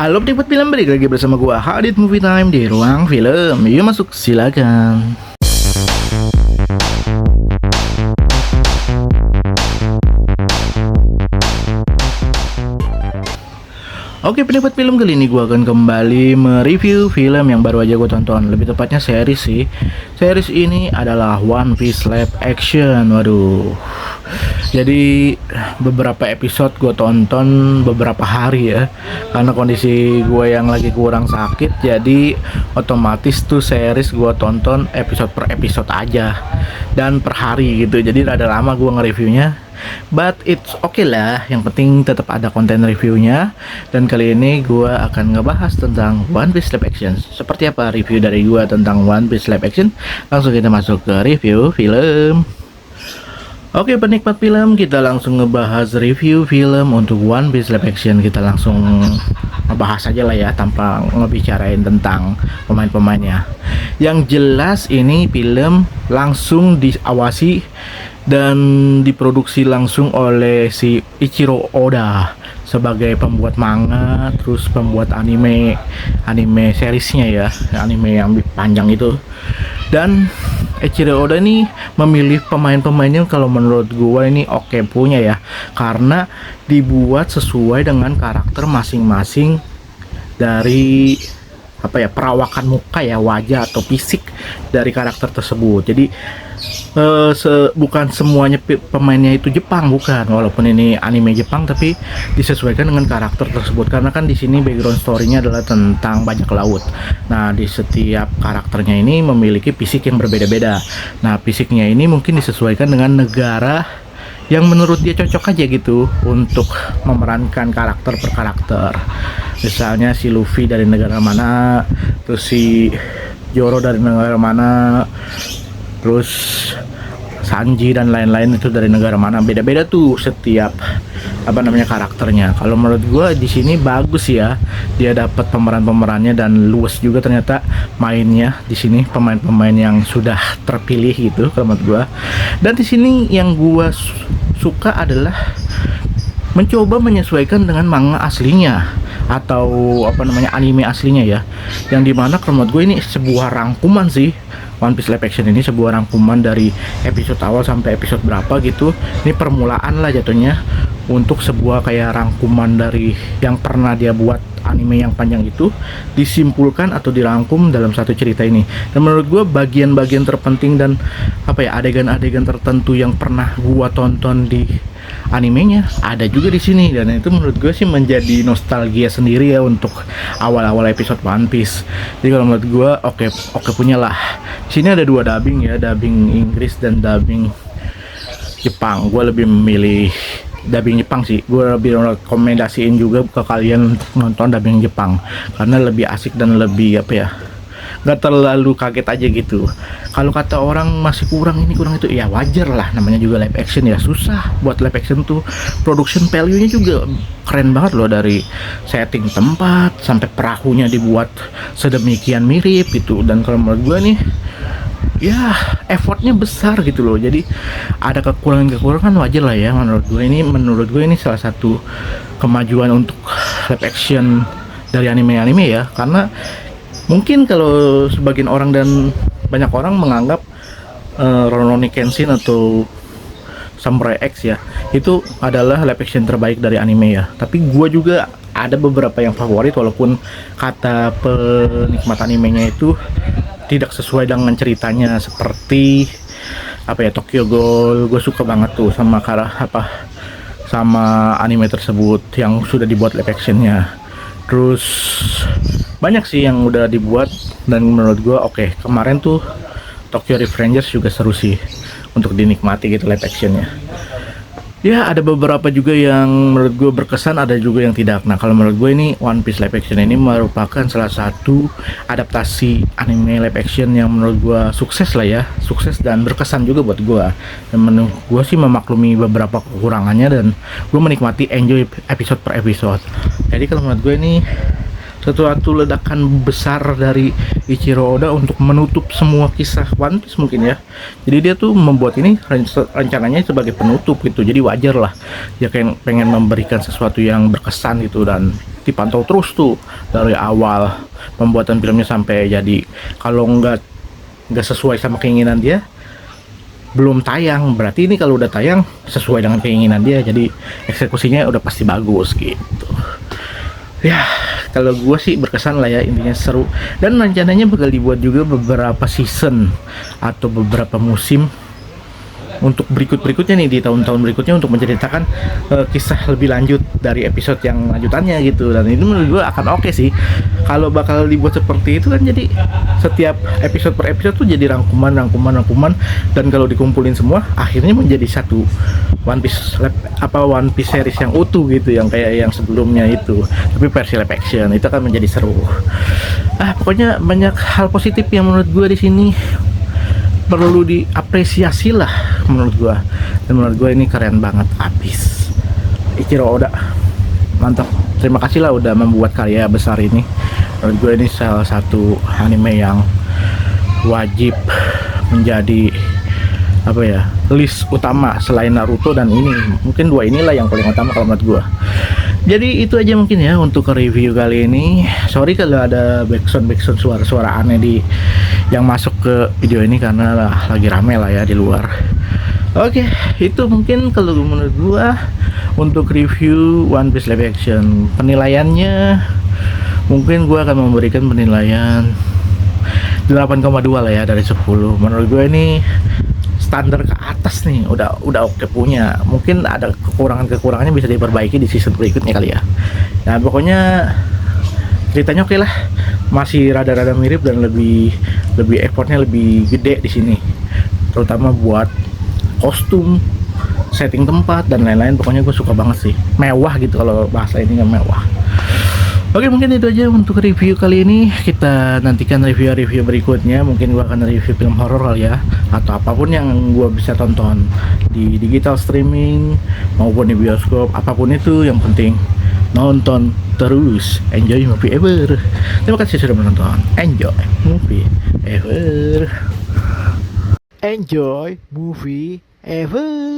Halo penikmat film, balik lagi bersama gua Hadit Movie Time di ruang film. Yuk masuk, silakan. Oke penikmat film, kali ini gue akan kembali mereview film yang baru aja gue tonton. Lebih tepatnya series sih. Series ini adalah One Piece Live Action. Waduh. Jadi beberapa episode gue tonton beberapa hari ya. Karena kondisi gue yang lagi kurang sakit, jadi otomatis tuh series gue tonton episode per episode aja. Dan per hari gitu. Jadi rada lama gue nge-reviewnya. But it's okay lah, yang penting tetap ada konten reviewnya. Dan kali ini gue akan ngebahas tentang One Piece Live Action. Seperti apa review dari gue tentang One Piece Live Action? Langsung kita masuk ke review film. Oke penikmat film, kita langsung ngebahas review film untuk One Piece Live Action. Kita langsung ngebahas aja lah ya, tanpa ngebicarain tentang pemain-pemainnya. Yang jelas ini film langsung diawasi dan diproduksi langsung oleh si Eiichiro Oda sebagai pembuat manga, terus pembuat anime seriesnya ya, anime yang panjang itu. Dan Eiichiro Oda ini memilih pemain-pemainnya kalau menurut gua ini oke punya ya, karena dibuat sesuai dengan karakter masing-masing dari perawakan muka ya, wajah atau fisik dari karakter tersebut. Jadi bukan semuanya pemainnya itu Jepang, bukan, walaupun ini anime Jepang, tapi disesuaikan dengan karakter tersebut, karena kan di sini background story-nya adalah tentang bajak laut. Nah, di setiap karakternya ini memiliki fisik yang berbeda-beda. Nah, fisiknya ini mungkin disesuaikan dengan negara yang menurut dia cocok aja gitu untuk memerankan karakter per karakter. Misalnya si Luffy dari negara mana, terus si Zoro dari negara mana, terus Sanji dan lain-lain itu dari negara mana, beda-beda tuh setiap karakternya. Kalau menurut gue di sini bagus ya, dia dapat pemeran-pemerannya dan luas juga ternyata mainnya di sini, pemain-pemain yang sudah terpilih gitu kalau menurut gue. Dan di sini yang gue suka adalah mencoba menyesuaikan dengan manga aslinya atau anime aslinya ya, yang dimana kalau menurut gue ini sebuah rangkuman sih. One Piece Live Action ini sebuah rangkuman dari episode awal sampai episode berapa gitu. Ini permulaan lah jatuhnya untuk sebuah kayak rangkuman dari yang pernah dia buat anime yang panjang itu, disimpulkan atau dirangkum dalam satu cerita ini. Dan menurut gue bagian-bagian terpenting dan adegan-adegan tertentu yang pernah gua tonton di animenya ada juga di sini, dan itu menurut gue sih menjadi nostalgia sendiri ya untuk awal-awal episode One Piece. Jadi kalau menurut gue oke punya lah. Di sini ada dua dubbing ya, dubbing Inggris dan dubbing Jepang. Gue lebih memilih dubbing Jepang sih. Gue lebih rekomendasiin juga ke kalian untuk nonton dubbing Jepang karena lebih asik dan lebih nggak terlalu kaget aja gitu. Kalau kata orang masih kurang ini kurang itu, ya wajar lah, namanya juga live action ya, susah buat live action tuh. Production value-nya juga keren banget loh, dari setting tempat sampai perahunya dibuat sedemikian mirip gitu. Dan kalau menurut gue nih ya effortnya besar gitu loh, jadi ada kekurangan wajar lah ya. Menurut gue ini salah satu kemajuan untuk live action dari anime ya, karena mungkin kalau sebagian orang dan banyak orang menganggap Rurouni Kenshin atau Samurai X ya, itu adalah live action terbaik dari anime ya. Tapi gue juga ada beberapa yang favorit, walaupun kata penikmat animenya itu tidak sesuai dengan ceritanya. Seperti Tokyo Ghoul, gue suka banget tuh sama sama anime tersebut yang sudah dibuat live actionnya. Terus banyak sih yang udah dibuat dan menurut gue oke. Kemarin tuh Tokyo Revengers juga seru sih untuk dinikmati gitu live actionnya. Ya ada beberapa juga yang menurut gue berkesan, ada juga yang tidak. Nah kalau menurut gue ini One Piece live action ini merupakan salah satu adaptasi anime live action yang menurut gue sukses lah ya, sukses dan berkesan juga buat gue. Dan menurut gue sih memaklumi beberapa kekurangannya dan gue menikmati, enjoy episode per episode. Jadi kalau menurut gue ini sesuatu ledakan besar dari Ichiro Oda untuk menutup semua kisah One Piece mungkin ya. Jadi dia tuh membuat ini rencananya sebagai penutup gitu, jadi wajar lah dia kayak pengen memberikan sesuatu yang berkesan gitu, dan dipantau terus tuh dari awal pembuatan filmnya sampai jadi. Kalau nggak sesuai sama keinginan dia, belum tayang. Berarti ini kalau udah tayang sesuai dengan keinginan dia, jadi eksekusinya udah pasti bagus gitu ya. Kalau gue sih berkesan lah ya, intinya seru, dan rencananya bakal dibuat juga beberapa season atau beberapa musim untuk berikutnya nih, di tahun-tahun berikutnya, untuk menceritakan kisah lebih lanjut dari episode yang lanjutannya gitu. Dan itu menurut gue akan oke sih kalau bakal dibuat seperti itu kan. Jadi setiap episode per episode tuh jadi rangkuman, dan kalau dikumpulin semua akhirnya menjadi satu One Piece series yang utuh gitu, yang kayak yang sebelumnya itu, tapi versi live action. Itu akan menjadi seru. Pokoknya banyak hal positif yang menurut gue di sini perlu diapresiasi lah menurut gua, dan menurut gua ini keren banget abis. Ichiro Oda mantap, terima kasih lah udah membuat karya besar ini. Menurut gua ini salah satu anime yang wajib menjadi list utama selain Naruto, dan ini mungkin dua inilah yang paling utama kalau menurut gua. Jadi itu aja mungkin ya untuk review kali ini. Sorry kalau ada backsound suara-suara aneh yang masuk ke video ini, karena lagi rame lah ya di luar. Oke, itu mungkin kalau menurut gua untuk review One Piece live action. Penilaiannya mungkin gua akan memberikan penilaian 8,2 lah ya dari 10. Menurut gua ini standar ke atas nih, udah oke punya. Mungkin ada kekurangannya bisa diperbaiki di season berikutnya kali ya. Nah pokoknya ceritanya oke lah, masih rada-rada mirip, dan lebih effortnya lebih gede di sini, terutama buat kostum, setting tempat, dan lain-lain. Pokoknya gue suka banget sih, mewah gitu kalau bahasa ini, nggak mewah. Oke, mungkin itu aja untuk review kali ini. Kita nantikan review berikutnya. Mungkin gua akan review film horor kali ya, atau apapun yang gua bisa tonton di digital streaming maupun di bioskop. Apapun itu, yang penting nonton terus. Enjoy movie ever. Terima kasih sudah menonton. Enjoy movie ever. Enjoy movie ever.